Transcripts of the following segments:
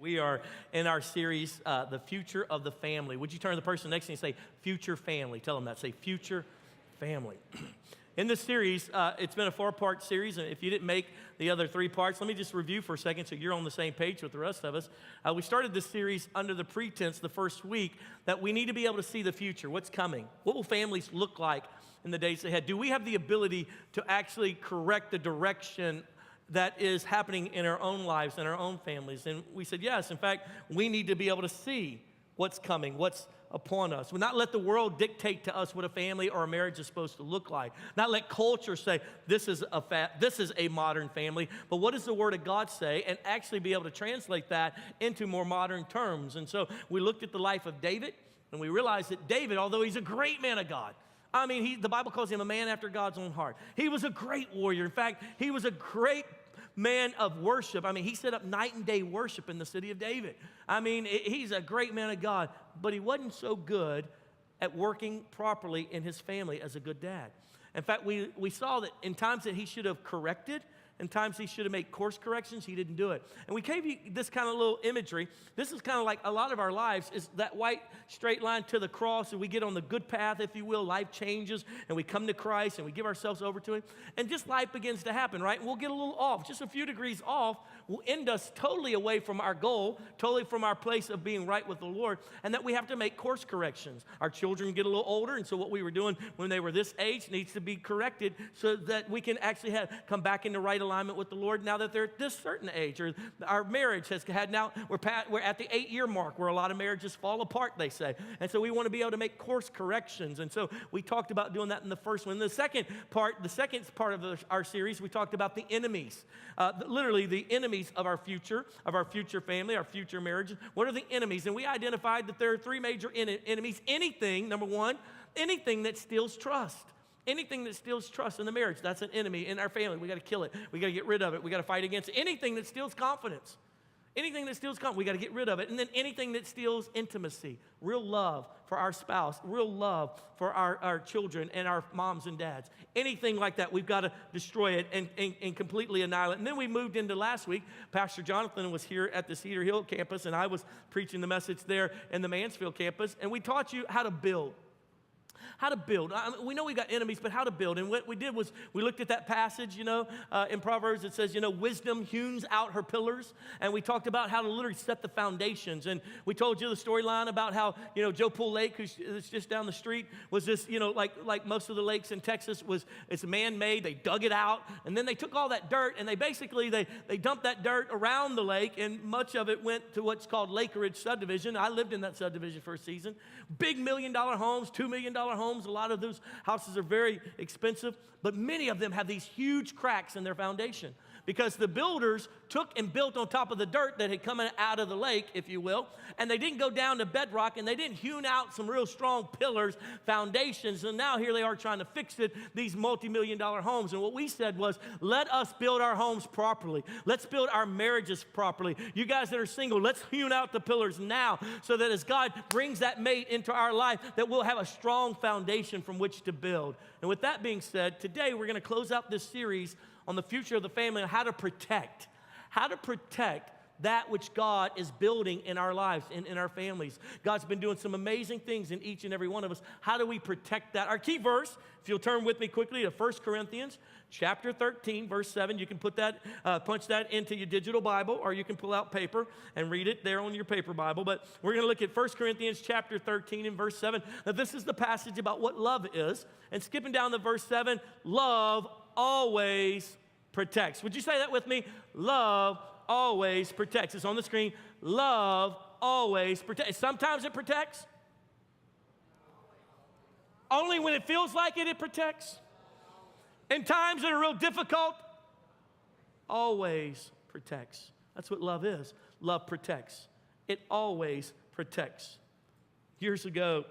We are in our series, The Future of the Family. Would you turn to the person next to you and say, future family? Tell them that. Say, future family. In this series, it's been a 4-part series, and if you didn't make the other 3 parts, let me just review for a second so you're on the same page with the rest of us. We started this series under the pretense the first week that we need to be able to see the future, what's coming. What will families look like in the days ahead? Do we have the ability to actually correct the direction that is happening in our own lives, in our own families? And we said, yes. In fact, we need to be able to see what's coming, what's upon us. We not let the world dictate to us what a family or a marriage is supposed to look like. Not let culture say, this is a modern family, but what does the Word of God say? And actually be able to translate that into more modern terms. And so we looked at the life of David, and we realized that David, although he's a great man of God, the Bible calls him a man after God's own heart. He was a great warrior. In fact, he was a great man of worship. He set up night and day worship in the city of David. He's a great man of God, but he wasn't so good at working properly in his family as a good dad. In fact, we saw that in times that he should have corrected, in times he should have made course corrections, he didn't do it. And we gave you this kind of little imagery. This is kind of like a lot of our lives is that white straight line to the cross, and we get on the good path, if you will. Life changes, and we come to Christ, and we give ourselves over to Him. And just life begins to happen, right? And we'll get a little off. Just a few degrees off will end us totally away from our goal, totally from our place of being right with the Lord, and that we have to make course corrections. Our children get a little older, and so what we were doing when they were this age needs to be corrected so that we can actually come back into right alignment with the Lord now that they're at this certain age. Or our marriage has had now, we're at the 8-year mark where a lot of marriages fall apart, they say. And so we want to be able to make course corrections. And so we talked about doing that in the first one. The second part of our series, we talked about the enemies. Literally the enemies of our future family, our future marriage. What are the enemies? And we identified that there are 3 major enemies. Anything, number 1, anything that steals trust. Anything that steals trust in the marriage, that's an enemy in our family. We got to kill it. We got to get rid of it. We got to fight against it. Anything that steals confidence. Anything that steals confidence, we got to get rid of it. And then anything that steals intimacy, real love for our spouse, real love for our children and our moms and dads. Anything like that, we've got to destroy it and completely annihilate it. And then we moved into last week. Pastor Jonathan was here at the Cedar Hill campus, and I was preaching the message there in the Mansfield campus. And we taught you how to build. How to build. We know we got enemies, but how to build. And what we did was we looked at that passage, in Proverbs it says, wisdom hews out her pillars. And we talked about how to literally set the foundations. And we told you the storyline about how, Joe Pool Lake, who's just down the street, was this, like most of the lakes in Texas, it's man-made. They dug it out, and then they took all that dirt, and they dumped that dirt around the lake, and much of it went to what's called Lake Ridge subdivision. I lived in that subdivision for a season. Big $1 million homes, $2 million homes. A lot of those houses are very expensive, but many of them have these huge cracks in their foundation because the builders took and built on top of the dirt that had come out of the lake, if you will, and they didn't go down to bedrock, and they didn't hew out some real strong pillars, foundations, and now here they are trying to fix it, these multi-million-dollar homes. And what we said was, let us build our homes properly. Let's build our marriages properly. You guys that are single, let's hew out the pillars now so that as God brings that mate into our life, that we'll have a strong foundation from which to build. And with that being said, today we're going to close out this series on the future of the family and how to protect that which God is building in our lives and in our families. God's been doing some amazing things in each and every one of us. How do we protect that? Our key verse, if you'll turn with me quickly to 1 Corinthians chapter 13, verse 7. You can put that, punch that into your digital Bible, or you can pull out paper and read it there on your paper Bible. But we're going to look at 1 Corinthians chapter 13 and verse 7. Now, this is the passage about what love is. And skipping down to verse 7, love always protects. Would you say that with me? Love always protects. It's on the screen. Love always protects. Sometimes it protects. Only when it feels like it protects. In times that are real difficult, always protects. That's what love is. Love protects. It always protects. Years ago,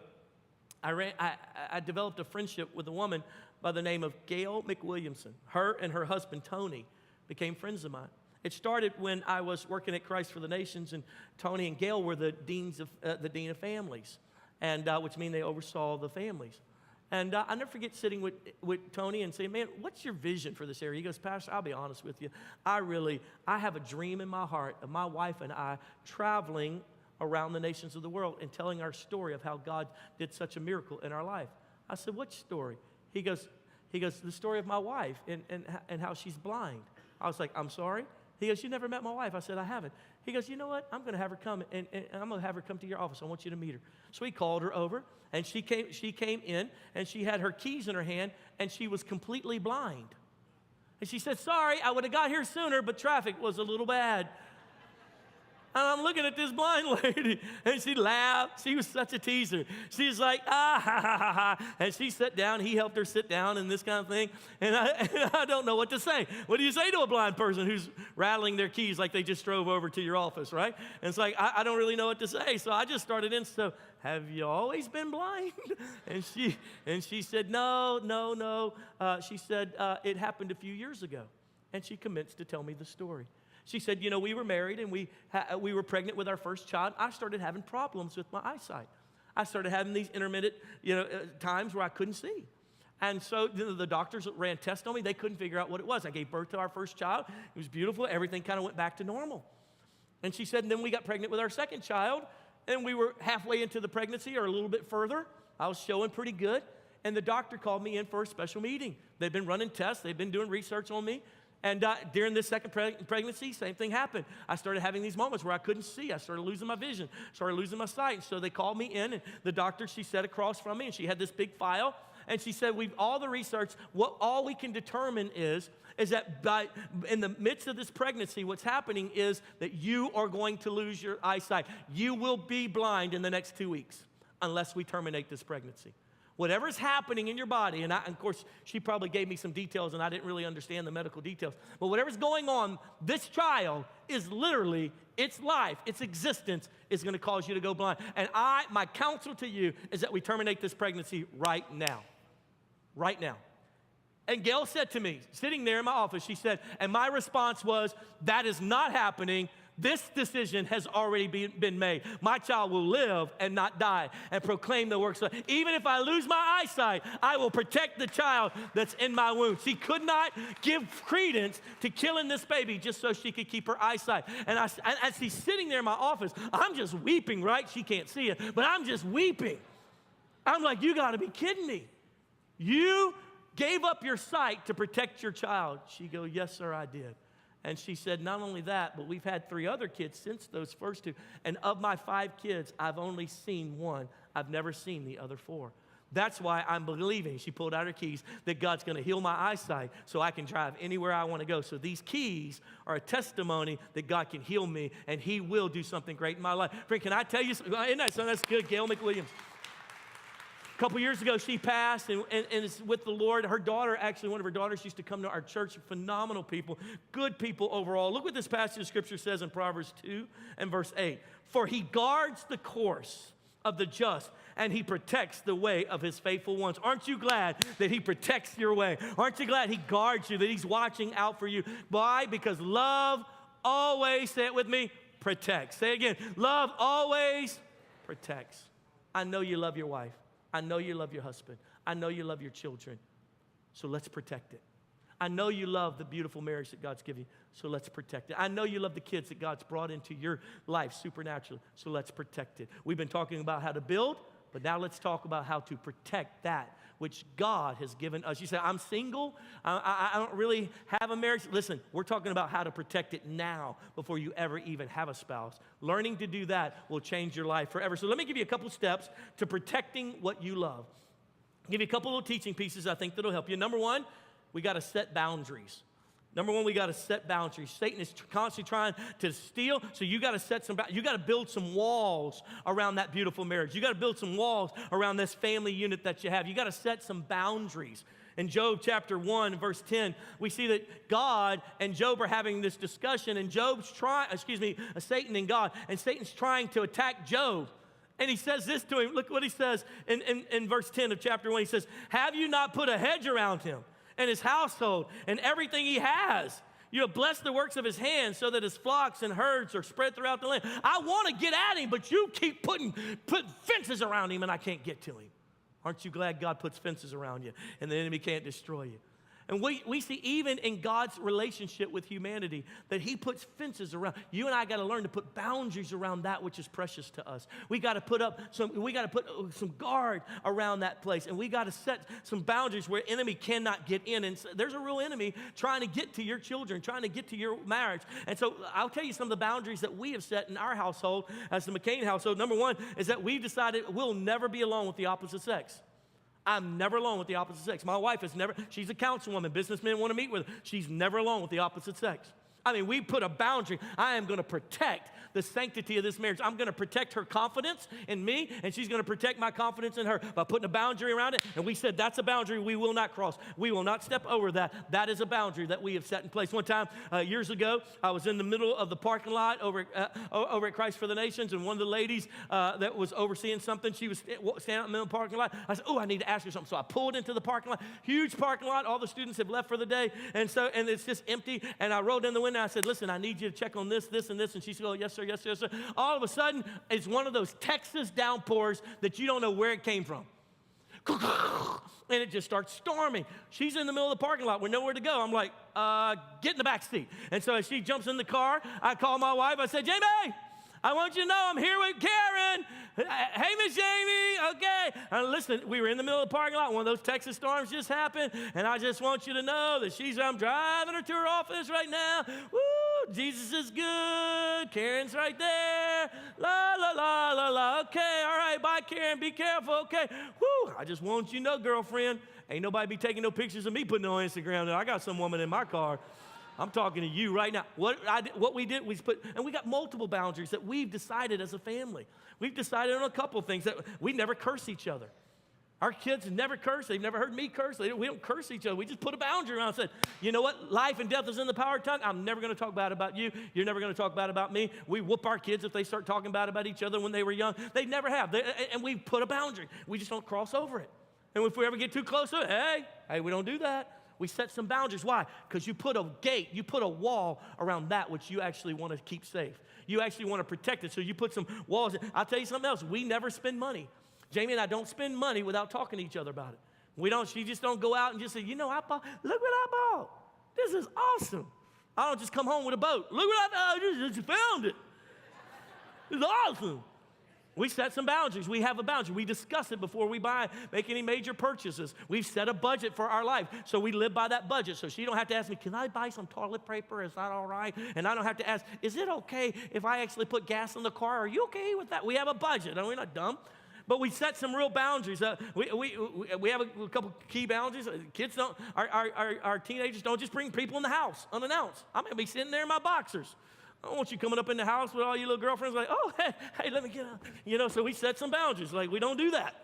I developed a friendship with a woman by the name of Gail McWilliamson. Her and her husband, Tony, became friends of mine. It started when I was working at Christ for the Nations, and Tony and Gail were the dean of families, and which means they oversaw the families. And I never forget sitting with Tony and saying, man, what's your vision for this area? He goes, Pastor, I'll be honest with you. I have a dream in my heart of my wife and I traveling around the nations of the world and telling our story of how God did such a miracle in our life. I said, what story? He goes, the story of my wife and how she's blind. I was like, I'm sorry? He goes, you never met my wife. I said, I haven't. He goes, you know what? I'm going to have her come, and I'm going to have her come to your office. I want you to meet her. So he called her over, and she came in, and she had her keys in her hand, and she was completely blind. And she said, sorry, I would have got here sooner, but traffic was a little bad. And I'm looking at this blind lady, and she laughed. She was such a teaser. She's like, ah, ha, ha, ha, ha. And she sat down. He helped her sit down and this kind of thing. And I don't know what to say. What do you say to a blind person who's rattling their keys like they just drove over to your office, right? And it's like, I don't really know what to say. So I just started in, so have you always been blind? And she said, no. She said, it happened a few years ago. And she commenced to tell me the story. She said, you know, we were married and we were pregnant with our first child. I started having problems with my eyesight. I started having these intermittent, times where I couldn't see. And so the doctors ran tests on me. They couldn't figure out what it was. I gave birth to our first child. It was beautiful. Everything kind of went back to normal. And she said, and then we got pregnant with our second child, and we were halfway into the pregnancy or a little bit further. I was showing pretty good. And the doctor called me in for a special meeting. They've been running tests. They've been doing research on me. And during this second pregnancy, same thing happened. I started having these moments where I couldn't see. I started losing my vision, started losing my sight. So they called me in, and the doctor, she sat across from me, and she had this big file. And she said, all the research, all we can determine is that in the midst of this pregnancy, what's happening is that you are going to lose your eyesight. You will be blind in the next 2 weeks unless we terminate this pregnancy. Whatever's happening in your body, and of course, she probably gave me some details, and I didn't really understand the medical details, but whatever's going on, this child is literally, its life, its existence is going to cause you to go blind. And my counsel to you is that we terminate this pregnancy right now. Right now. And Gail said to me, sitting there in my office, she said, and my response was, that is not happening. This decision has already been made. My child will live and not die and proclaim the works of God. Even if I lose my eyesight, I will protect the child that's in my womb. She could not give credence to killing this baby just so she could keep her eyesight. And as she's sitting there in my office, I'm just weeping, right? She can't see it, but I'm just weeping. I'm like, you got to be kidding me. You gave up your sight to protect your child. She goes, yes, sir, I did. And she said, not only that, but we've had 3 other kids since those first 2. And of my 5 kids, I've only seen 1. I've never seen the other 4. That's why I'm believing, she pulled out her keys, that God's going to heal my eyesight so I can drive anywhere I want to go. So these keys are a testimony that God can heal me, and he will do something great in my life. Friend, can I tell you something? Isn't that something? That's good, Gail McWilliams. A couple years ago, she passed and is with the Lord. Her daughter, actually, one of her daughters used to come to our church. Phenomenal people, good people overall. Look what this passage of Scripture says in Proverbs 2 and verse 8. For he guards the course of the just, and he protects the way of his faithful ones. Aren't you glad that he protects your way? Aren't you glad he guards you, that he's watching out for you? Why? Because love always, say it with me, protects. Say it again. Love always protects. I know you love your wife. I know you love your husband. I know you love your children. So let's protect it. I know you love the beautiful marriage that God's given you. So let's protect it. I know you love the kids that God's brought into your life supernaturally. So let's protect it. We've been talking about how to build, but now let's talk about how to protect that which God has given us. You say, I'm single. I don't really have a marriage. Listen, we're talking about how to protect it now before you ever even have a spouse. Learning to do that will change your life forever. So let me give you a couple steps to protecting what you love. I'll give you a couple little teaching pieces I think that'll help you. Number 1, we got to set boundaries. Number 1, we got to set boundaries. Satan is constantly trying to steal, so you got to set some boundaries. You got to build some walls around that beautiful marriage. You got to build some walls around this family unit that you have. You got to set some boundaries. In Job chapter 1, verse 10, we see that God and Job are having this discussion, and Satan and God, and Satan's trying to attack Job. And he says this to him. Look what he says in verse 10 of chapter 1. He says, have you not put a hedge around him and his household and everything he has? You have blessed the works of his hands so that his flocks and herds are spread throughout the land. I want to get at him, but you keep putting fences around him and I can't get to him. Aren't you glad God puts fences around you and the enemy can't destroy you? And we see even in God's relationship with humanity that he puts fences around. You and I got to learn to put boundaries around that which is precious to us. We got to put some guard around that place. And we got to set some boundaries where enemy cannot get in. And so there's a real enemy trying to get to your children, trying to get to your marriage. And so I'll tell you some of the boundaries that we have set in our household as the McCain household. Number one is that we've decided we'll never be alone with the opposite sex. I'm never alone with the opposite sex. My wife is never, she's a councilwoman. Businessmen want to meet with her. She's never alone with the opposite sex. I mean, we put a boundary. I am going to protect the sanctity of this marriage. I'm going to protect her confidence in me, and she's going to protect my confidence in her by putting a boundary around it. And we said that's a boundary we will not cross. We will not step over that. That is a boundary that we have set in place. One time, years ago, I was in the middle of the parking lot over at Christ for the Nations, and one of the ladies that was overseeing something, she was standing out in the middle of the parking lot. I said, oh, I need to ask her something. So I pulled into the parking lot, huge parking lot. All the students have left for the day, and it's just empty. And I rolled in the window. I said, listen, I need you to check on this, this, and this. And she said, oh, yes, sir, yes, sir, yes, sir. All of a sudden, it's one of those Texas downpours that you don't know where it came from. And it just starts storming. She's in the middle of the parking lot with nowhere to go. I'm like, get in the back seat. And so as she jumps in the car, I call my wife. I said, Jamie, I want you to know I'm here with Karen. Hey, Miss Jamie, okay. Listen, we were in the middle of the parking lot. One of those Texas storms just happened, and I just want you to know that I'm driving her to her office right now. Woo, Jesus is good. Karen's right there. La, la, la, la, la. Okay, all right, bye, Karen. Be careful, okay. Woo, I just want you to know, girlfriend, ain't nobody be taking no pictures of me putting on Instagram. I got some woman in my car. I'm talking to you right now. What we did was and we got multiple boundaries that we've decided as a family. We've decided on a couple of things that we never curse each other. Our kids never curse. They've never heard me curse. We don't curse each other. We just put a boundary around and said, you know what? Life and death is in the power of tongue. I'm never going to talk bad about you. You're never going to talk bad about me. We whoop our kids if they start talking bad about each other when they were young. They never have. And we put a boundary. We just don't cross over it. And if we ever get too close to it, hey, we don't do that. We set some boundaries. Why? Because you put a gate, you put a wall around that which you actually want to keep safe. You actually want to protect it, so you put some walls. I'll tell you something else. We never spend money. Jamie and I don't spend money without talking to each other about it. She just don't go out and just say, look what I bought. This is awesome. I don't just come home with a boat. Look what I just found it. It's awesome. We set some boundaries. We have a boundary. We discuss it before we make any major purchases. We've set a budget for our life, so we live by that budget. So she don't have to ask me, can I buy some toilet paper? Is that all right? And I don't have to ask, is it okay if I actually put gas in the car? Are you okay with that? We have a budget. We're not dumb. But we set some real boundaries. We have a couple key boundaries. Kids don't, our teenagers don't just bring people in the house unannounced. I'm going to be sitting there in my boxers. I don't want you coming up in the house with all your little girlfriends like, oh, hey, let me get out. So we set some boundaries. Like, we don't do that.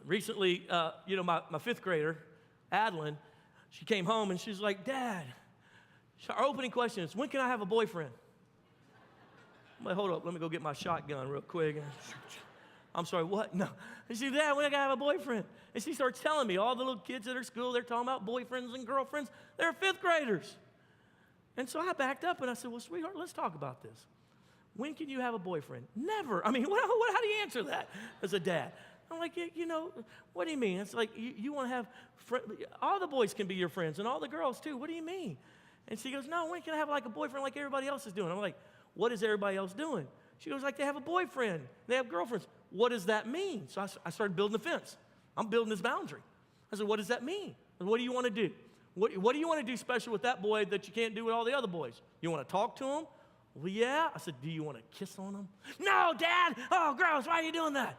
Recently, my fifth grader, Adeline, she came home and she's like, Dad, our opening question is, when can I have a boyfriend? I'm like, hold up, let me go get my shotgun real quick. I'm sorry, what? No. And she said, Dad, when I gotta have a boyfriend? And she starts telling me, all the little kids at her school, they're talking about boyfriends and girlfriends. They're fifth graders. And so I backed up and I said, well, sweetheart, let's talk about this. When can you have a boyfriend? Never. I mean, how do you answer that as a dad? I'm like, what do you mean? It's like, you want to have all the boys can be your friends and all the girls too. What do you mean? And she goes, no, when can I have like a boyfriend like everybody else is doing? I'm like, what is everybody else doing? She goes, like they have a boyfriend. They have girlfriends. What does that mean? So I started building the fence. I'm building this boundary. I said, what does that mean? And what do you want to do? What do you want to do special with that boy that you can't do with all the other boys? You want to talk to him? Well, yeah. I said, do you want to kiss on him? No, Dad. Oh, gross. Why are you doing that?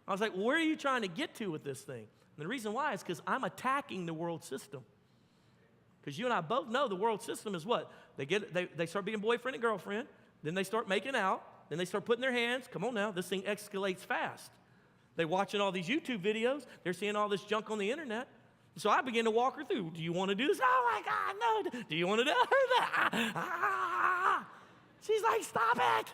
I was like, well, where are you trying to get to with this thing? And the reason why is because I'm attacking the world system. Because you and I both know the world system is what? They start being boyfriend and girlfriend. Then they start making out. Then they start putting their hands. Come on now. This thing escalates fast. They're watching all these YouTube videos. They're seeing all this junk on the internet. So I began to walk her through. Do you want to do this? Oh, my God, no. Do you want to do that? She's like, stop it.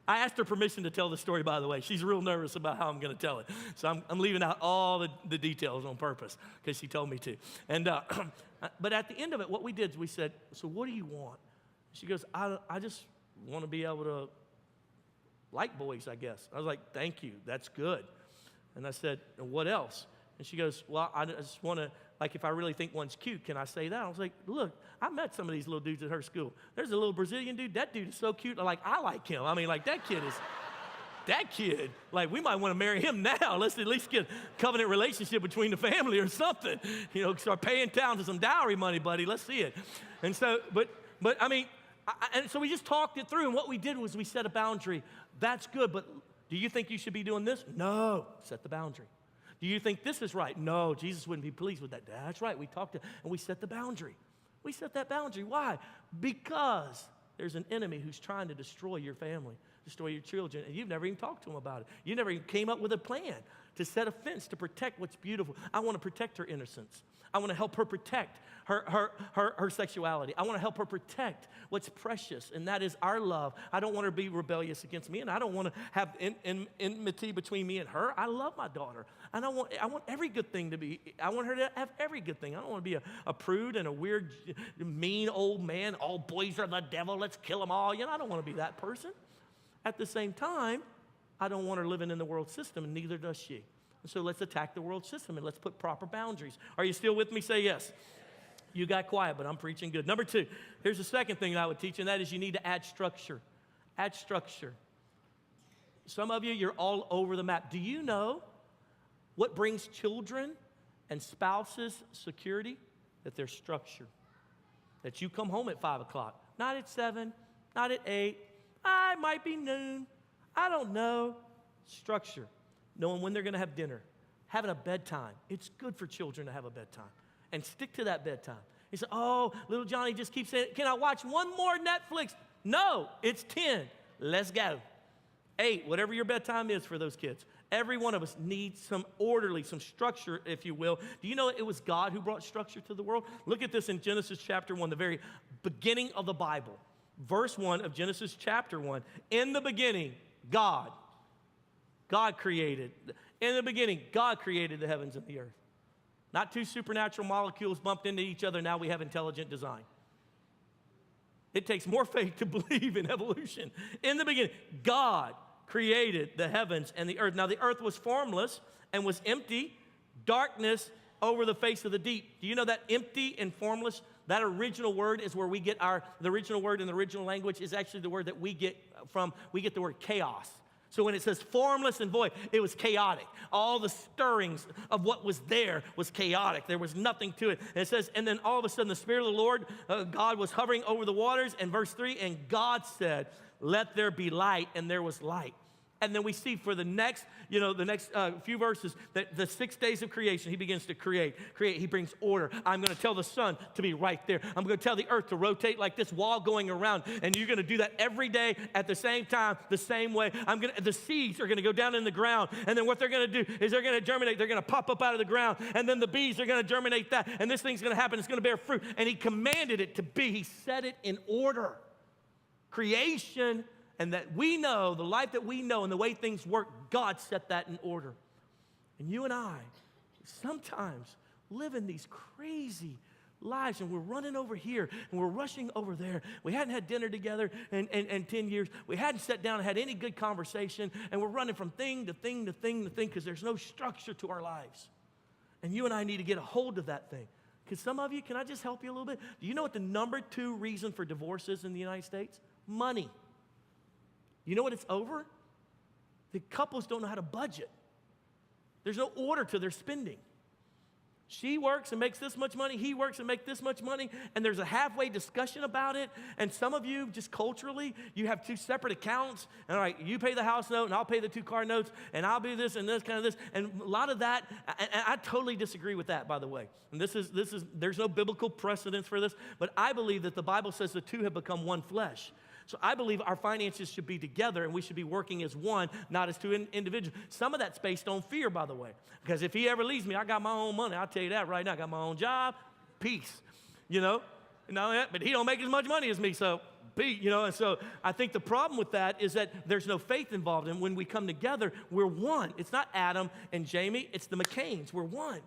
I asked her permission to tell the story, by the way. She's real nervous about how I'm going to tell it. So I'm leaving out all the details on purpose because she told me to. And but at the end of it, what we did is we said, so what do you want? She goes, I just want to be able to like boys, I guess. I was like, thank you. That's good. And I said, and what else? And she goes, well, I just want to, like, if I really think one's cute, can I say that? I was like, look, I met some of these little dudes at her school. There's a little Brazilian dude. That dude is so cute. Like, I like him. I mean, like, that kid, like, we might want to marry him now. Let's at least get a covenant relationship between the family or something. You know, start paying down to some dowry money, buddy. Let's see it. And so, but I mean, and so we just talked it through, and what we did was we set a boundary. That's good, but do you think you should be doing this? No. Set the boundary. Do you think this is right? No, Jesus wouldn't be pleased with that. That's right. We talked and we set the boundary. We set that boundary. Why? Because there's an enemy who's trying to destroy your family, destroy your children, and you've never even talked to him about it. You never even came up with a plan to set a fence to protect what's beautiful. I want to protect her innocence. I want to help her protect her sexuality. I want to help her protect what's precious, and that is our love. I don't want her to be rebellious against me, and I don't want to have enmity between me and her. I love my daughter, and I want every good thing to be, I want her to have every good thing. I don't want to be a prude and a weird, mean old man. All boys are the devil. Let's kill them all. You know, I don't want to be that person. At the same time, I don't want her living in the world system, and neither does she. So let's attack the world system and let's put proper boundaries. Are you still with me? Say yes. You got quiet, but I'm preaching good. Number 2, here's the second thing that I would teach, and that is you need to add structure. Add structure. Some of you, you're all over the map. Do you know what brings children and spouses security? That there's structure. That you come home at 5 o'clock, not at 7, not at 8. It might be noon. I don't know. Structure. Knowing when they're going to have dinner, having a bedtime. It's good for children to have a bedtime. And stick to that bedtime. You say, oh, little Johnny just keeps saying, can I watch one more Netflix? No, it's 10. Let's go. 8, whatever your bedtime is for those kids. Every one of us needs some orderly, some structure, if you will. Do you know it was God who brought structure to the world? Look at this in Genesis chapter 1, the very beginning of the Bible. Verse 1 of Genesis chapter 1. In the beginning, God created. In the beginning, God created the heavens and the earth. Not two supernatural molecules bumped into each other, now we have intelligent design. It takes more faith to believe in evolution. In the beginning, God created the heavens and the earth. Now the earth was formless and was empty, darkness over the face of the deep. Do you know that empty and formless, that original word is where we get the original word in the original language is actually the word that we get the word chaos. So when it says formless and void, it was chaotic. All the stirrings of what was there was chaotic. There was nothing to it. And it says, and then all of a sudden the Spirit of the Lord, God was hovering over the waters. And verse 3, and God said, let there be light, and there was light. And then we see for the next few verses that the 6 days of creation, he begins to create. He brings order. I'm going to tell the sun to be right there. I'm going to tell the earth to rotate like this wall going around. And you're going to do that every day at the same time, the same way. The seeds are going to go down in the ground. And then what they're going to do is they're going to germinate. They're going to pop up out of the ground. And then the bees are going to germinate that. And this thing's going to happen. It's going to bear fruit. And he commanded it to be. He set it in order. Creation. And that we know, the life that we know and the way things work, God set that in order. And you and I sometimes live in these crazy lives, and we're running over here, and we're rushing over there. We hadn't had dinner together in 10 years. We hadn't sat down and had any good conversation, and we're running from thing to thing to thing to thing because there's no structure to our lives. And you and I need to get a hold of that thing. Because some of you, can I just help you a little bit? Do you know what the number 2 reason for divorce is in the United States? Money. You know what it's over? The couples don't know how to budget. There's no order to their spending. She works and makes this much money. He works and makes this much money. And there's a halfway discussion about it. And some of you, just culturally, you have 2 separate accounts. And all right, you pay the house note and I'll pay the 2 car notes. And I'll be this and this kind of this. And a lot of that, and I totally disagree with that, by the way. And there's no biblical precedence for this. But I believe that the Bible says the 2 have become one flesh. So I believe our finances should be together and we should be working as one, not as 2 individuals. Some of that's based on fear, by the way. Because if he ever leaves me, I got my own money. I'll tell you that right now. I got my own job. Peace. You know? But he don't make as much money as me, so and so I think the problem with that is that there's no faith involved. And when we come together, we're one. It's not Adam and Jamie. It's the McCains. We're one.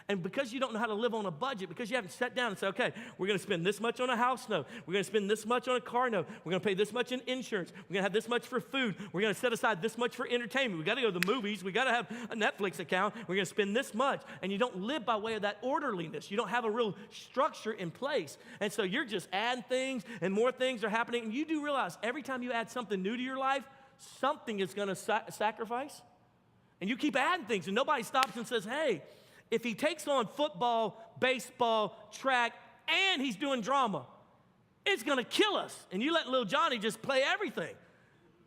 And because you don't know how to live on a budget, because you haven't sat down and said, okay, we're going to spend this much on a house note. We're going to spend this much on a car note. We're going to pay this much in insurance. We're going to have this much for food. We're going to set aside this much for entertainment. We got to go to the movies. We got to have a Netflix account. We're going to spend this much. And you don't live by way of that orderliness. You don't have a real structure in place. And so you're just adding things and more things are happening. And you do realize every time you add something new to your life, something is going to sacrifice. And you keep adding things and nobody stops and says, hey, if he takes on football, baseball, track, and he's doing drama, it's going to kill us. And you let little Johnny just play everything.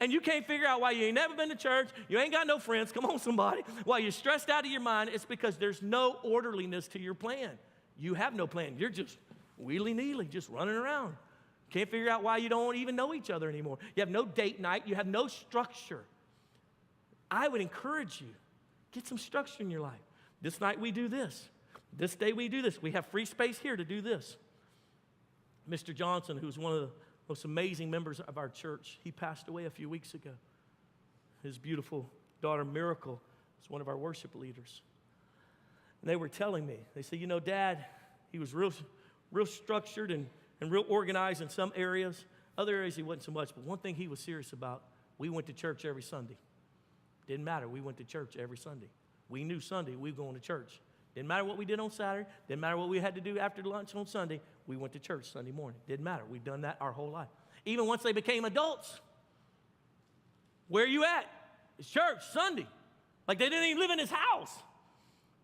And you can't figure out why you ain't never been to church, you ain't got no friends, come on somebody, why you're stressed out of your mind. It's because there's no orderliness to your plan. You have no plan. You're just wheelie-neely, just running around. Can't figure out why you don't even know each other anymore. You have no date night. You have no structure. I would encourage you, get some structure in your life. This night we do this. This day we do this. We have free space here to do this. Mr. Johnson, who's one of the most amazing members of our church, he passed away a few weeks ago. His beautiful daughter, Miracle, is one of our worship leaders. And they were telling me, they said, you know, Dad, he was real structured and real organized in some areas. Other areas he wasn't so much. But one thing he was serious about, we went to church every Sunday. Didn't matter. We went to church every Sunday. We knew Sunday we were going to church. Didn't matter what we did on Saturday. Didn't matter what we had to do after lunch on Sunday. We went to church Sunday morning. Didn't matter. We've done that our whole life. Even once they became adults, where are you at? It's church, Sunday. Like they didn't even live in his house.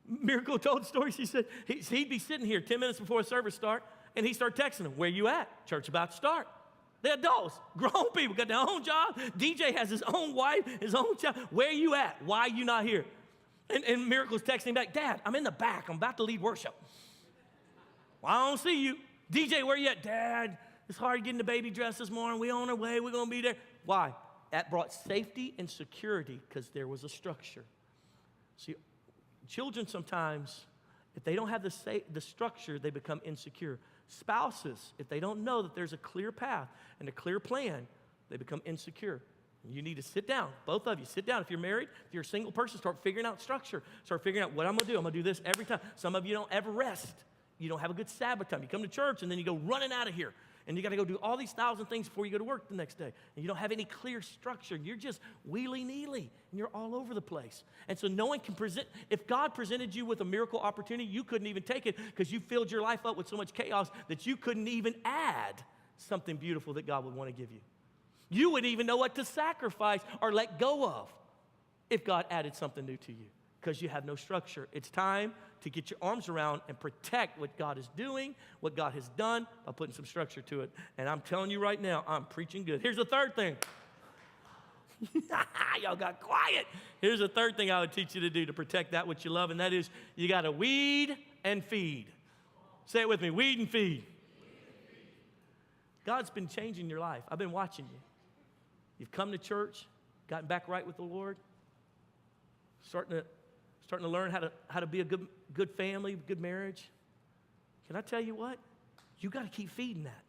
Miracle told stories. He said he'd be sitting here 10 minutes before service start, and he'd start texting them, where you at? Church about to start. They're adults, grown people, got their own job. DJ has his own wife, his own child. Where you at? Why are you not here? And Miracle's texting back, Dad, I'm in the back. I'm about to lead worship. Well, I don't see you. DJ, where you at? Dad, it's hard getting the baby dressed this morning. We on our way. We're going to be there. Why? That brought safety and security because there was a structure. See, children sometimes, if they don't have the structure, they become insecure. Spouses, if they don't know that there's a clear path and a clear plan, they become insecure. You need to sit down. Both of you, sit down. If you're married, if you're a single person, start figuring out structure. Start figuring out what I'm going to do. I'm going to do this every time. Some of you don't ever rest. You don't have a good Sabbath time. You come to church, and then you go running out of here. And you got to go do all these 1,000 things before you go to work the next day. And you don't have any clear structure. You're just wheelie-neely, and you're all over the place. And so no one can present. If God presented you with a miracle opportunity, you couldn't even take it because you filled your life up with so much chaos that you couldn't even add something beautiful that God would want to give you. You wouldn't even know what to sacrifice or let go of if God added something new to you because you have no structure. It's time to get your arms around and protect what God is doing, what God has done by putting some structure to it. And I'm telling you right now, I'm preaching good. Here's the third thing. Y'all got quiet. Here's the third thing I would teach you to do to protect that which you love, and that is you got to weed and feed. Say it with me, weed and feed. God's been changing your life. I've been watching you. You've come to church, gotten back right with the Lord, starting to learn how to be a good family, good marriage. Can I tell you what? You got to keep feeding that.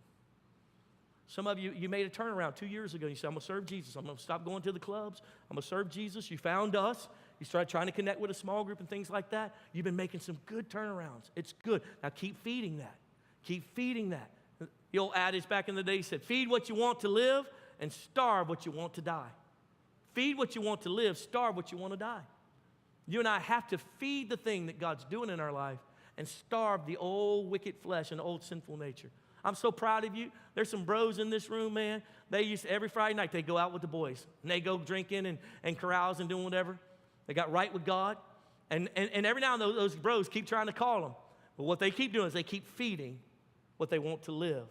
Some of you made a turnaround 2 years ago. You said, I'm going to serve Jesus. I'm going to stop going to the clubs. I'm going to serve Jesus. You found us. You started trying to connect with a small group and things like that. You've been making some good turnarounds. It's good. Now keep feeding that. Keep feeding that. The old adage back in the day said, feed what you want to live and starve what you want to die. Feed what you want to live, starve what you want to die. You and I have to feed the thing that God's doing in our life and starve the old wicked flesh and old sinful nature. I'm so proud of you. There's some bros in this room, man. They used to, every Friday night, they go out with the boys. And they go drinking and carousing and doing whatever. They got right with God. And every now and then, those bros keep trying to call them. But what they keep doing is they keep feeding what they want to live.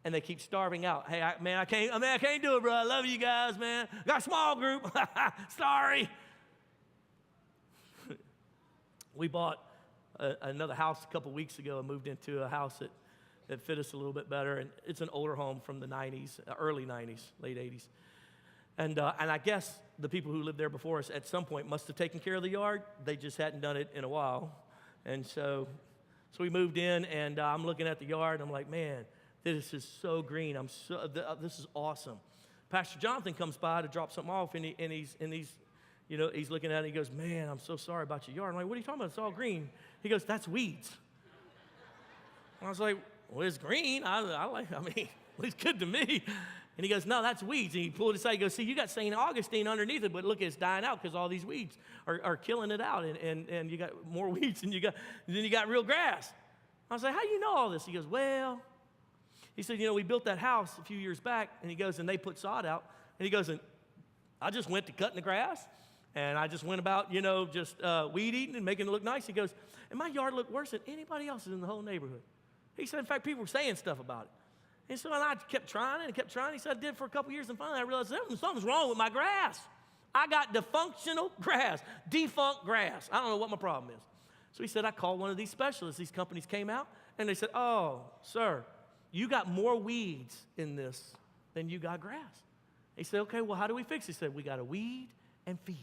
And they keep starving out. Hey, I can't do it, bro. I love you guys, man. Got a small group. Sorry. We bought another house a couple weeks ago and moved into a house that fit us a little bit better. And it's an older home from the 90s, early 90s, late 80s. And I guess the people who lived there before us at some point must have taken care of the yard. They just hadn't done it in a while. And so we moved in, and I'm looking at the yard, and I'm like, man, this is so green. This is awesome. Pastor Jonathan comes by to drop something off, and he's You know, he's looking at it, he goes, man, I'm so sorry about your yard. I'm like, what are you talking about? It's all green. He goes, that's weeds. I was like, well, it's green. I mean, it's good to me. And he goes, no, that's weeds. And he pulled it aside. He goes, see, you got St. Augustine underneath it, but look, it's dying out because all these weeds are killing it out. And you got more weeds than you got real grass. I was like, how do you know all this? He goes, well, he said, you know, we built that house a few years back. And he goes, and they put sod out. And he goes, and I just went to cutting the grass. And I just went about, you know, just weed eating and making it look nice. He goes, and my yard looked worse than anybody else's in the whole neighborhood. He said, in fact, people were saying stuff about it. And so I kept trying and kept trying. He said, I did it for a couple years, and finally I realized something's wrong with my grass. I got dysfunctional grass, defunct grass. I don't know what my problem is. So he said, I called one of these specialists. These companies came out, and they said, oh, sir, you got more weeds in this than you got grass. He said, okay, well, how do we fix it? He said, we got to weed and feed.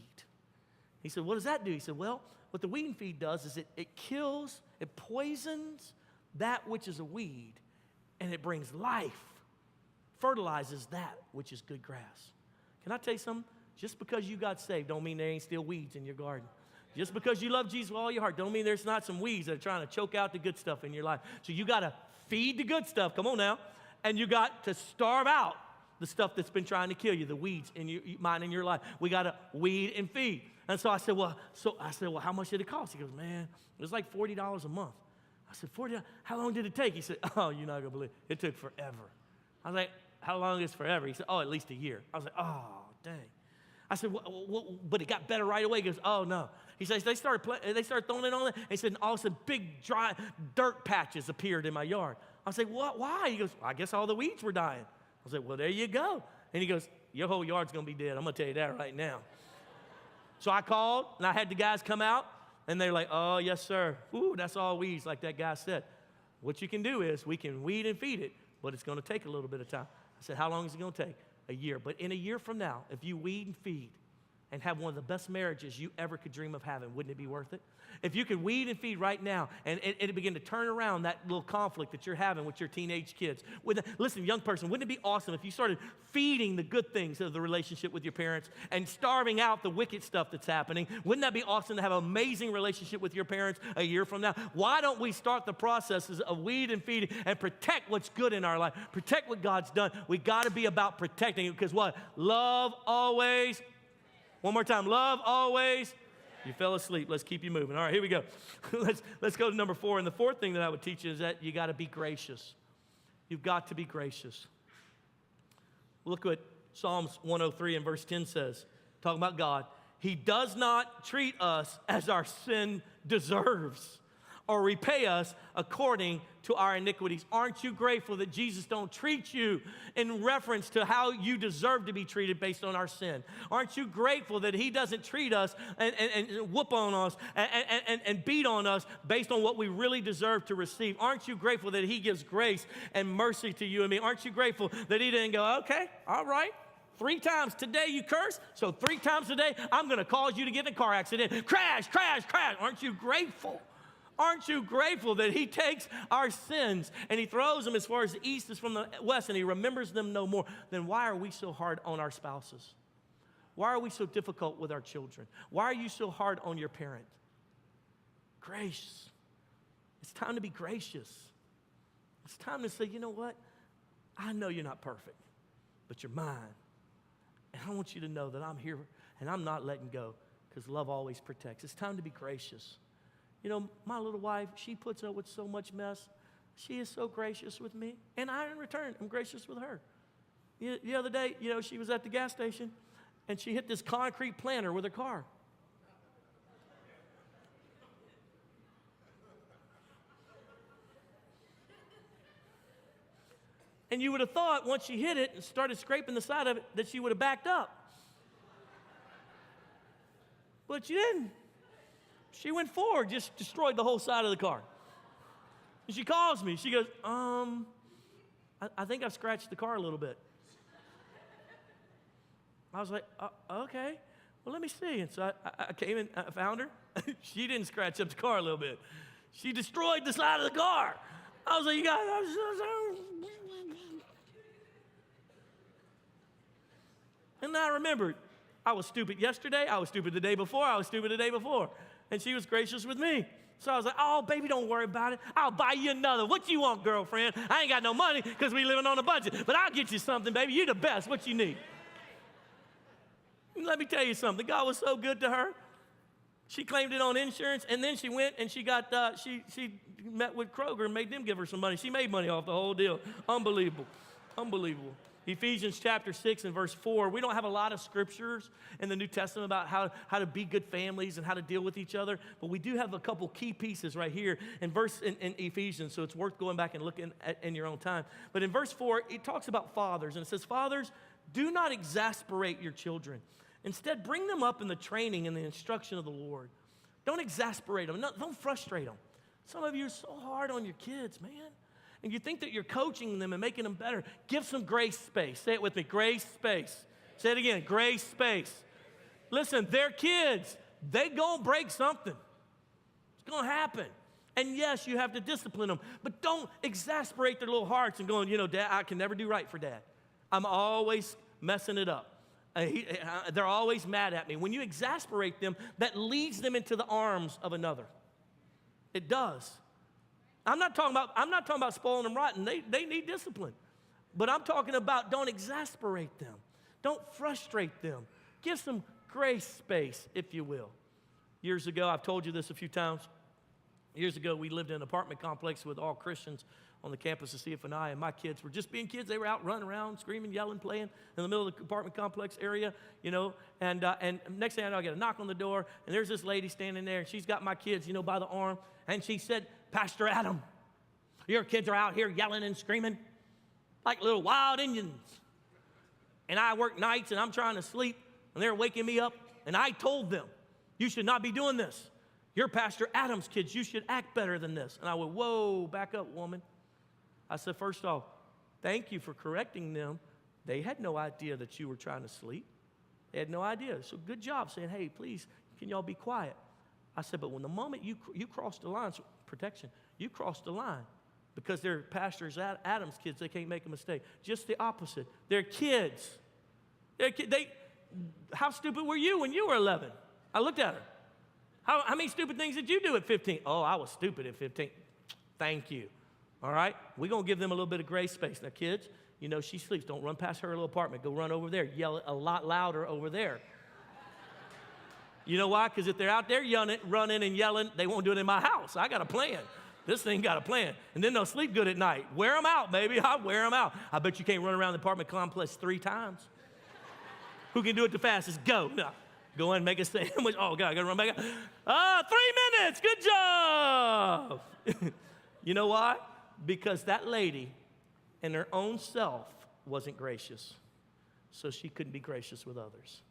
He said, what does that do? He said, well, what the weed and feed does is it kills, it poisons that which is a weed, and it brings life, fertilizes that which is good grass. Can I tell you something? Just because you got saved don't mean there ain't still weeds in your garden. Just because you love Jesus with all your heart don't mean there's not some weeds that are trying to choke out the good stuff in your life. So you got to feed the good stuff, come on now, and you got to starve out the stuff that's been trying to kill you, the weeds in your mind in your life. We got to weed and feed. And so I said, well, how much did it cost? He goes, man, it was like $40 a month. I said, $40? How long did it take? He said, oh, you're not going to believe it. It took forever. I was like, how long is forever? He said, oh, at least a year. I was like, oh, dang. I said, but it got better right away. He goes, oh, no. He says, they started throwing it on there. And he said, all of a sudden, big, dry dirt patches appeared in my yard. I was like, what? Why? He goes, well, I guess all the weeds were dying. I was like, well, there you go. And he goes, your whole yard's going to be dead. I'm going to tell you that right now. So I called, and I had the guys come out. And they're like, oh, yes, sir. Ooh, that's all weeds, like that guy said. What you can do is we can weed and feed it, but it's going to take a little bit of time. I said, how long is it going to take? A year. But in a year from now, if you weed and feed and have one of the best marriages you ever could dream of having, wouldn't it be worth it? If you could weed and feed right now and it begin to turn around that little conflict that you're having with your teenage kids. Listen, young person, wouldn't it be awesome if you started feeding the good things of the relationship with your parents and starving out the wicked stuff that's happening? Wouldn't that be awesome to have an amazing relationship with your parents a year from now? Why don't we start the processes of weed and feeding and protect what's good in our life? Protect what God's done. We got to be about protecting it because what? Love always. One more time. Love always. You fell asleep. Let's keep you moving. All right, here we go. let's go to number 4. And the fourth thing that I would teach you is that you got to be gracious. You've got to be gracious. Look what Psalms 103 and verse 10 says, talking about God. He does not treat us as our sin deserves or repay us according to our iniquities. Aren't you grateful that Jesus don't treat you in reference to how you deserve to be treated based on our sin? Aren't you grateful that he doesn't treat us and whoop on us and beat on us based on what we really deserve to receive? Aren't you grateful that he gives grace and mercy to you and me? Aren't you grateful that he didn't go, okay, all right, 3 times today you curse, so 3 times today I'm going to cause you to get in a car accident. Crash, crash, crash. Aren't you grateful? Aren't you grateful that he takes our sins and he throws them as far as the east is from the west and he remembers them no more? Then why are we so hard on our spouses? Why are we so difficult with our children? Why are you so hard on your parent? Grace. It's time to be gracious. It's time to say, you know what? I know you're not perfect, but you're mine. And I want you to know that I'm here and I'm not letting go because love always protects. It's time to be gracious. You know, my little wife, she puts up with so much mess. She is so gracious with me. And I, in return, am gracious with her. The other day, you know, she was at the gas station, and she hit this concrete planter with her car. And you would have thought once she hit it and started scraping the side of it that she would have backed up. But she didn't. She went forward, just destroyed the whole side of the car. And she calls me. She goes, I think I've scratched the car a little bit. I was like, okay, well, let me see. And so I came in, I found her. She didn't scratch up the car a little bit. She destroyed the side of the car. I was like, you guys, and I remembered, I was stupid yesterday. I was stupid the day before. I was stupid the day before. And she was gracious with me. So I was like, oh, baby, don't worry about it. I'll buy you another. What you want, girlfriend? I ain't got no money because we living on a budget. But I'll get you something, baby. You the best. What you need? Let me tell you something. God was so good to her. She claimed it on insurance, and then she went and she got, she met with Kroger and made them give her some money. She made money off the whole deal. Unbelievable. Unbelievable. Ephesians chapter 6 and verse 4. We don't have a lot of scriptures in the New Testament about how to be good families and how to deal with each other, but we do have a couple key pieces right here in Ephesians, so it's worth going back and looking at in your own time. But in verse 4, it talks about fathers, and it says, fathers, do not exasperate your children. Instead, bring them up in the training and the instruction of the Lord. Don't exasperate them. Don't frustrate them. Some of you are so hard on your kids, man. And you think that you're coaching them and making them better. Give some grace space. Say it with me, grace space. Say it again, grace space. Listen, they're kids. They gonna break something. It's gonna happen. And yes, you have to discipline them, but don't exasperate their little hearts and going, Dad, I can never do right for Dad. I'm always messing it up. They're always mad at me. When you exasperate them, that leads them into the arms of another. It does. I'm not talking about spoiling them rotten. They need discipline. But I'm talking about don't exasperate them. Don't frustrate them. Give some grace space, if you will. Years ago, I've told you this a few times. Years ago, we lived in an apartment complex with all Christians on the campus of CFNI, and my kids were just being kids. They were out running around, screaming, yelling, playing in the middle of the apartment complex area, And next thing I know, I get a knock on the door, and there's this lady standing there, and she's got my kids, by the arm, and she said, Pastor Adam, your kids are out here yelling and screaming like little wild Indians. And I work nights, and I'm trying to sleep, and they're waking me up, and I told them, you should not be doing this. You're Pastor Adam's kids. You should act better than this. And I went, whoa, back up, woman. I said, first off, thank you for correcting them. They had no idea that you were trying to sleep. They had no idea. So good job saying, hey, please, can y'all be quiet? I said, but when the moment you crossed the line, so protection, you crossed the line because they're Pastor Adam's kids. They can't make a mistake. Just the opposite. They're kids. How stupid were you when you were 11? I looked at her. How many stupid things did you do at 15? Oh, I was stupid at 15. Thank you. All right? We're going to give them a little bit of grace space. Now, kids, she sleeps. Don't run past her little apartment. Go run over there. Yell a lot louder over there. You know why? Because if they're out there running and yelling, they won't do it in my house. I got a plan. This thing got a plan. And then they'll sleep good at night. Wear them out, baby. I'll wear them out. I bet you can't run around the apartment complex 3 times. Who can do it the fastest? Go. No. Go in and make a sandwich. Oh, God, I got to run back up. 3 minutes. Good job. You know why? Because that lady in her own self wasn't gracious. So she couldn't be gracious with others.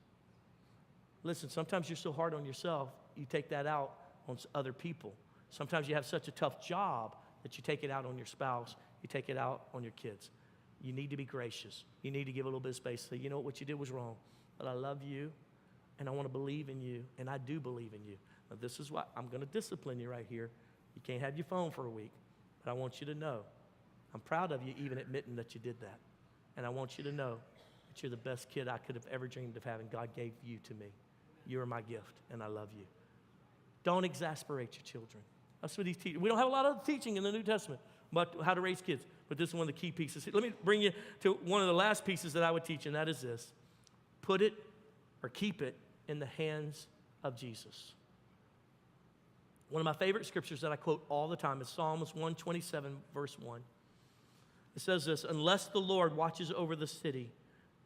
Listen, sometimes you're so hard on yourself, you take that out on other people. Sometimes you have such a tough job that you take it out on your spouse, you take it out on your kids. You need to be gracious. You need to give a little bit of space. Say, what you did was wrong, but I love you, and I want to believe in you, and I do believe in you. Now, this is why I'm going to discipline you right here. You can't have your phone for a week, but I want you to know I'm proud of you even admitting that you did that. And I want you to know that you're the best kid I could have ever dreamed of having. God gave you to me. You are my gift, and I love you. Don't exasperate your children. That's what he's teaching. We don't have a lot of teaching in the New Testament about how to raise kids, but this is one of the key pieces. Let me bring you to one of the last pieces that I would teach, and that is this. Put it or keep it in the hands of Jesus. One of my favorite scriptures that I quote all the time is Psalms 127, verse 1. It says this, unless the Lord watches over the city,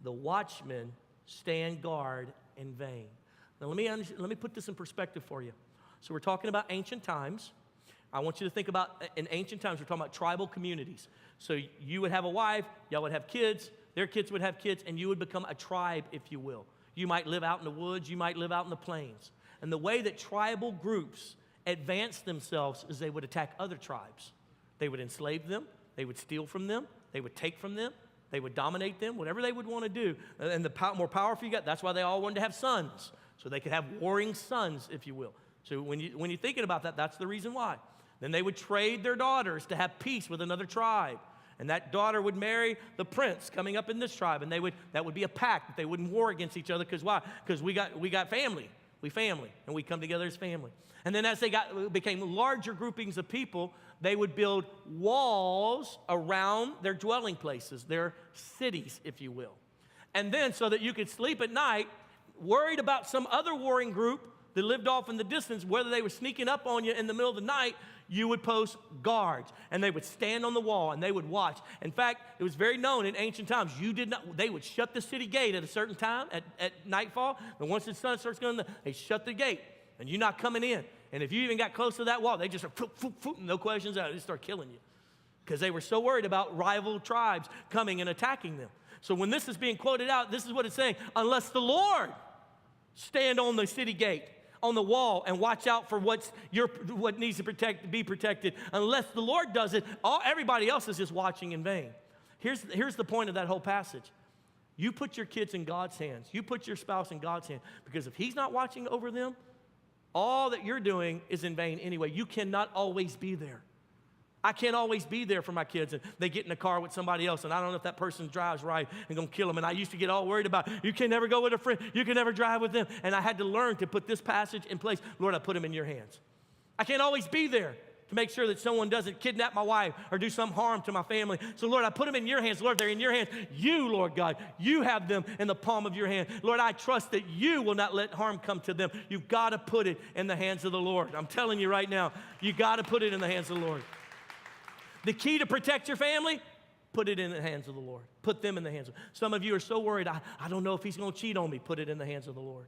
the watchmen stand guard in vain. Now, let me put this in perspective for you. So we're talking about ancient times. I want you to think about, in ancient times, we're talking about tribal communities. So you would have a wife, y'all would have kids, their kids would have kids, and you would become a tribe, if you will. You might live out in the woods, you might live out in the plains. And the way that tribal groups advance themselves is they would attack other tribes. They would enslave them, they would steal from them, they would take from them, they would dominate them, whatever they would want to do. And the more powerful you got, that's why they all wanted to have sons. So they could have warring sons, if you will. So when you're thinking about that, that's the reason why. Then they would trade their daughters to have peace with another tribe. And that daughter would marry the prince coming up in this tribe, and that would be a pact that they wouldn't war against each other. Because why? Because we got family. We family, and we come together as family. And then as they became larger groupings of people, they would build walls around their dwelling places, their cities, if you will. And then so that you could sleep at night, worried about some other warring group that lived off in the distance, whether they were sneaking up on you in the middle of the night, you would post guards, and they would stand on the wall, and they would watch. In fact, it was very known in ancient times, they would shut the city gate at a certain time, at nightfall, but once the sun starts going, they shut the gate, and you're not coming in. And if you even got close to that wall, they just no questions asked, they start killing you. Because they were so worried about rival tribes coming and attacking them. So when this is being quoted out, this is what it's saying: unless the Lord stand on the city gate, on the wall, and watch out for what needs to be protected. Unless the Lord does it, everybody else is just watching in vain. Here's the point of that whole passage. You put your kids in God's hands. You put your spouse in God's hands. Because if he's not watching over them, all that you're doing is in vain anyway. You cannot always be there. I can't always be there for my kids, and they get in a car with somebody else, and I don't know if that person drives right and gonna kill them. And I used to get all worried about, you can never go with a friend, you can never drive with them. And I had to learn to put this passage in place. Lord, I put them in your hands. I can't always be there to make sure that someone doesn't kidnap my wife or do some harm to my family. So Lord, I put them in your hands. Lord, they're in your hands. You, Lord God, you have them in the palm of your hand. Lord, I trust that you will not let harm come to them. You've got to put it in the hands of the Lord. I'm telling you right now, you got to put it in the hands of the Lord. The key to protect your family, put it in the hands of the Lord. Put them in the hands of the Lord. Some of you are so worried, I don't know if he's going to cheat on me. Put it in the hands of the Lord.